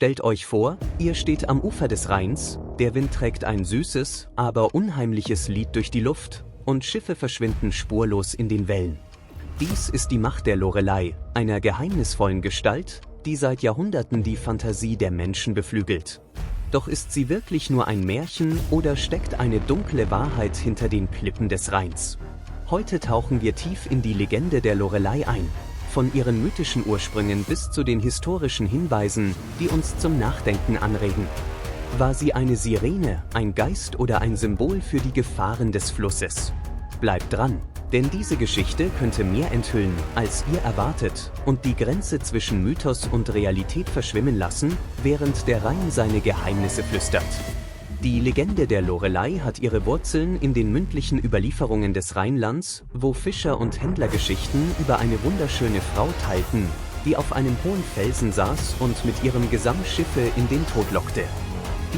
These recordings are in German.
Stellt euch vor, ihr steht am Ufer des Rheins, der Wind trägt ein süßes, aber unheimliches Lied durch die Luft, und Schiffe verschwinden spurlos in den Wellen. Dies ist die Macht der Lorelei, einer geheimnisvollen Gestalt, die seit Jahrhunderten die Fantasie der Menschen beflügelt. Doch ist sie wirklich nur ein Märchen oder steckt eine dunkle Wahrheit hinter den Klippen des Rheins? Heute tauchen wir tief in die Legende der Lorelei ein. Von ihren mythischen Ursprüngen bis zu den historischen Hinweisen, die uns zum Nachdenken anregen. War sie eine Sirene, ein Geist oder ein Symbol für die Gefahren des Flusses? Bleibt dran, denn diese Geschichte könnte mehr enthüllen, als ihr erwartet, und die Grenze zwischen Mythos und Realität verschwimmen lassen, während der Rhein seine Geheimnisse flüstert. Die Legende der Lorelei hat ihre Wurzeln in den mündlichen Überlieferungen des Rheinlands, wo Fischer- und Händlergeschichten über eine wunderschöne Frau teilten, die auf einem hohen Felsen saß und mit ihrem Gesang Schiffe in den Tod lockte.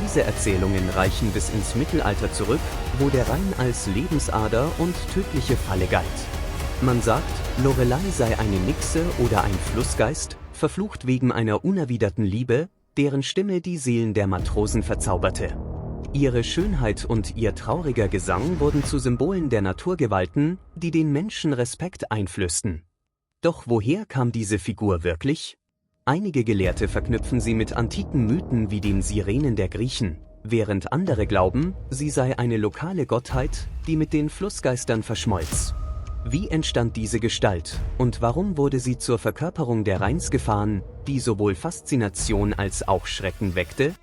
Diese Erzählungen reichen bis ins Mittelalter zurück, wo der Rhein als Lebensader und tödliche Falle galt. Man sagt, Lorelei sei eine Nixe oder ein Flussgeist, verflucht wegen einer unerwiderten Liebe, deren Stimme die Seelen der Matrosen verzauberte. Ihre Schönheit und ihr trauriger Gesang wurden zu Symbolen der Naturgewalten, die den Menschen Respekt einflößten. Doch woher kam diese Figur wirklich? Einige Gelehrte verknüpfen sie mit antiken Mythen wie den Sirenen der Griechen, während andere glauben, sie sei eine lokale Gottheit, die mit den Flussgeistern verschmolz. Wie entstand diese Gestalt und warum wurde sie zur Verkörperung der Rheinsgefahren, die sowohl Faszination als auch Schrecken weckte?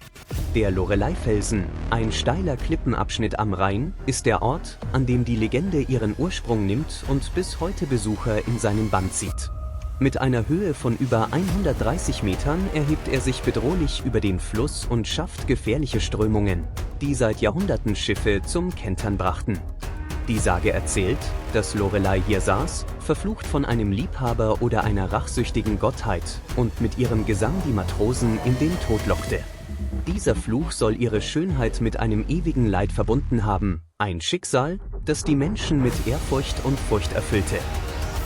Der Lorelei-Felsen, ein steiler Klippenabschnitt am Rhein, ist der Ort, an dem die Legende ihren Ursprung nimmt und bis heute Besucher in seinen Bann zieht. Mit einer Höhe von über 130 Metern erhebt er sich bedrohlich über den Fluss und schafft gefährliche Strömungen, die seit Jahrhunderten Schiffe zum Kentern brachten. Die Sage erzählt, dass Lorelei hier saß, verflucht von einem Liebhaber oder einer rachsüchtigen Gottheit, und mit ihrem Gesang die Matrosen in den Tod lockte. Dieser Fluch soll ihre Schönheit mit einem ewigen Leid verbunden haben, ein Schicksal, das die Menschen mit Ehrfurcht und Furcht erfüllte.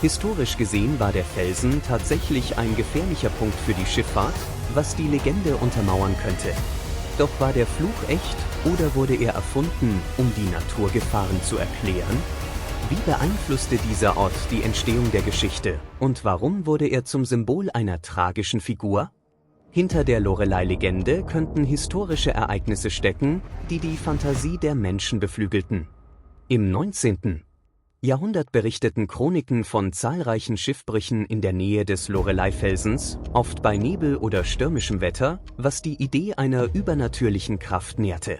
Historisch gesehen war der Felsen tatsächlich ein gefährlicher Punkt für die Schifffahrt, was die Legende untermauern könnte. Doch war der Fluch echt oder wurde er erfunden, um die Naturgefahren zu erklären? Wie beeinflusste dieser Ort die Entstehung der Geschichte und warum wurde er zum Symbol einer tragischen Figur? Hinter der Lorelei-Legende könnten historische Ereignisse stecken, die die Fantasie der Menschen beflügelten. Im 19. Jahrhundert berichteten Chroniken von zahlreichen Schiffbrüchen in der Nähe des Lorelei-Felsens, oft bei Nebel oder stürmischem Wetter, was die Idee einer übernatürlichen Kraft nährte.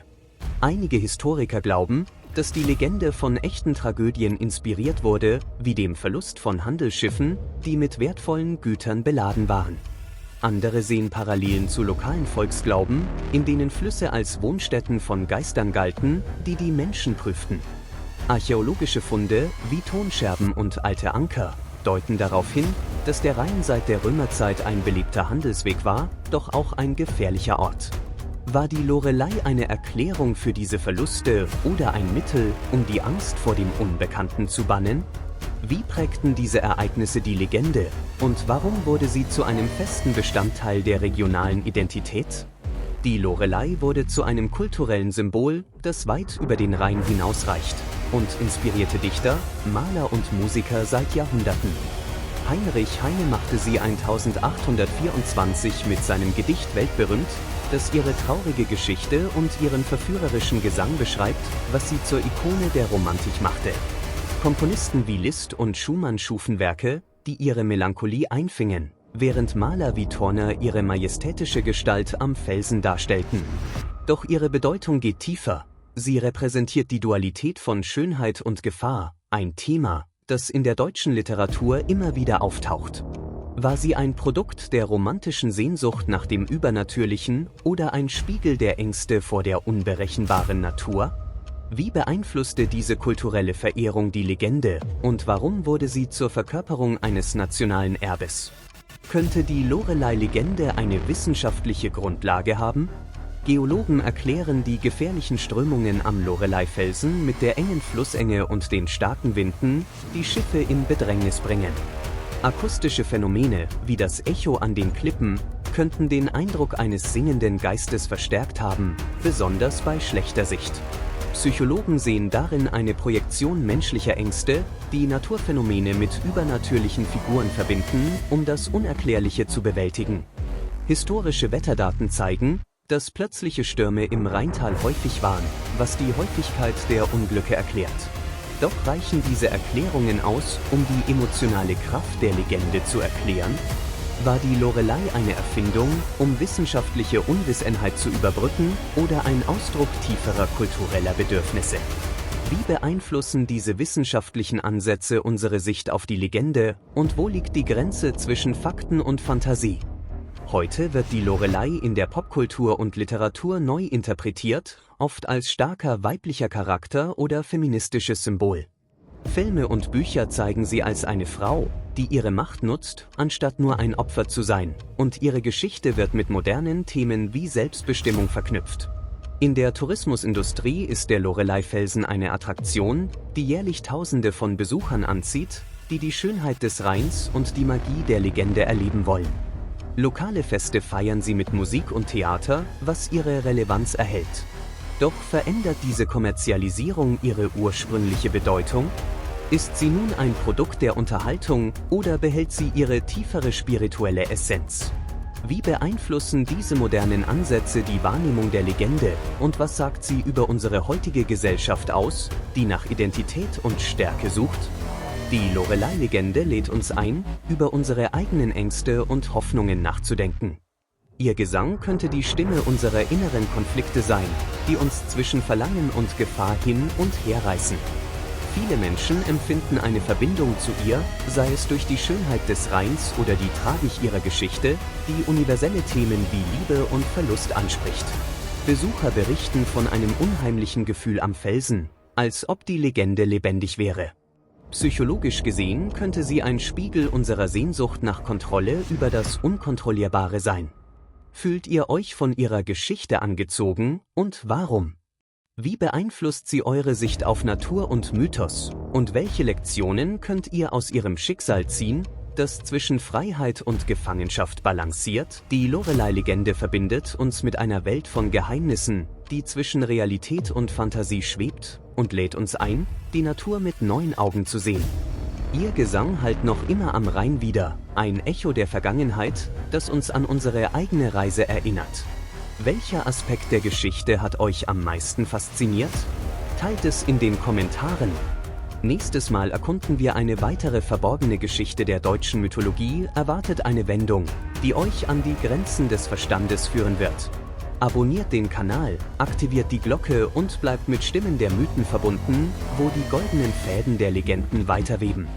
Einige Historiker glauben, dass die Legende von echten Tragödien inspiriert wurde, wie dem Verlust von Handelsschiffen, die mit wertvollen Gütern beladen waren. Andere sehen Parallelen zu lokalen Volksglauben, in denen Flüsse als Wohnstätten von Geistern galten, die die Menschen prüften. Archäologische Funde, wie Tonscherben und alte Anker, deuten darauf hin, dass der Rhein seit der Römerzeit ein beliebter Handelsweg war, doch auch ein gefährlicher Ort. War die Lorelei eine Erklärung für diese Verluste oder ein Mittel, um die Angst vor dem Unbekannten zu bannen? Wie prägten diese Ereignisse die Legende und warum wurde sie zu einem festen Bestandteil der regionalen Identität? Die Lorelei wurde zu einem kulturellen Symbol, das weit über den Rhein hinausreicht und inspirierte Dichter, Maler und Musiker seit Jahrhunderten. Heinrich Heine machte sie 1824 mit seinem Gedicht weltberühmt, das ihre traurige Geschichte und ihren verführerischen Gesang beschreibt, was sie zur Ikone der Romantik machte. Komponisten wie Liszt und Schumann schufen Werke, die ihre Melancholie einfingen, während Maler wie Turner ihre majestätische Gestalt am Felsen darstellten. Doch ihre Bedeutung geht tiefer. Sie repräsentiert die Dualität von Schönheit und Gefahr, ein Thema, das in der deutschen Literatur immer wieder auftaucht. War sie ein Produkt der romantischen Sehnsucht nach dem Übernatürlichen oder ein Spiegel der Ängste vor der unberechenbaren Natur? Wie beeinflusste diese kulturelle Verehrung die Legende und warum wurde sie zur Verkörperung eines nationalen Erbes? Könnte die Lorelei-Legende eine wissenschaftliche Grundlage haben? Geologen erklären die gefährlichen Strömungen am Lorelei-Felsen mit der engen Flussenge und den starken Winden, die Schiffe in Bedrängnis bringen. Akustische Phänomene, wie das Echo an den Klippen, könnten den Eindruck eines singenden Geistes verstärkt haben, besonders bei schlechter Sicht. Psychologen sehen darin eine Projektion menschlicher Ängste, die Naturphänomene mit übernatürlichen Figuren verbinden, um das Unerklärliche zu bewältigen. Historische Wetterdaten zeigen, dass plötzliche Stürme im Rheintal häufig waren, was die Häufigkeit der Unglücke erklärt. Doch reichen diese Erklärungen aus, um die emotionale Kraft der Legende zu erklären? War die Lorelei eine Erfindung, um wissenschaftliche Unwissenheit zu überbrücken, oder ein Ausdruck tieferer kultureller Bedürfnisse? Wie beeinflussen diese wissenschaftlichen Ansätze unsere Sicht auf die Legende, und wo liegt die Grenze zwischen Fakten und Fantasie? Heute wird die Lorelei in der Popkultur und Literatur neu interpretiert, oft als starker weiblicher Charakter oder feministisches Symbol. Filme und Bücher zeigen sie als eine Frau, die ihre Macht nutzt, anstatt nur ein Opfer zu sein, und ihre Geschichte wird mit modernen Themen wie Selbstbestimmung verknüpft. In der Tourismusindustrie ist der Lorelei-Felsen eine Attraktion, die jährlich Tausende von Besuchern anzieht, die die Schönheit des Rheins und die Magie der Legende erleben wollen. Lokale Feste feiern sie mit Musik und Theater, was ihre Relevanz erhält. Doch verändert diese Kommerzialisierung ihre ursprüngliche Bedeutung? Ist sie nun ein Produkt der Unterhaltung oder behält sie ihre tiefere spirituelle Essenz? Wie beeinflussen diese modernen Ansätze die Wahrnehmung der Legende, und was sagt sie über unsere heutige Gesellschaft aus, die nach Identität und Stärke sucht? Die Lorelei-Legende lädt uns ein, über unsere eigenen Ängste und Hoffnungen nachzudenken. Ihr Gesang könnte die Stimme unserer inneren Konflikte sein, die uns zwischen Verlangen und Gefahr hin und her reißen. Viele Menschen empfinden eine Verbindung zu ihr, sei es durch die Schönheit des Rheins oder die Tragik ihrer Geschichte, die universelle Themen wie Liebe und Verlust anspricht. Besucher berichten von einem unheimlichen Gefühl am Felsen, als ob die Legende lebendig wäre. Psychologisch gesehen könnte sie ein Spiegel unserer Sehnsucht nach Kontrolle über das Unkontrollierbare sein. Fühlt ihr euch von ihrer Geschichte angezogen, und warum? Wie beeinflusst sie eure Sicht auf Natur und Mythos, und welche Lektionen könnt ihr aus ihrem Schicksal ziehen, das zwischen Freiheit und Gefangenschaft balanciert? Die Lorelei-Legende verbindet uns mit einer Welt von Geheimnissen, die zwischen Realität und Fantasie schwebt, und lädt uns ein, die Natur mit neuen Augen zu sehen. Ihr Gesang hallt noch immer am Rhein wider, ein Echo der Vergangenheit, das uns an unsere eigene Reise erinnert. Welcher Aspekt der Geschichte hat euch am meisten fasziniert? Teilt es in den Kommentaren. Nächstes Mal erkunden wir eine weitere verborgene Geschichte der deutschen Mythologie. Erwartet eine Wendung, die euch an die Grenzen des Verstandes führen wird. Abonniert den Kanal, aktiviert die Glocke und bleibt mit Stimmen der Mythen verbunden, wo die goldenen Fäden der Legenden weiterweben.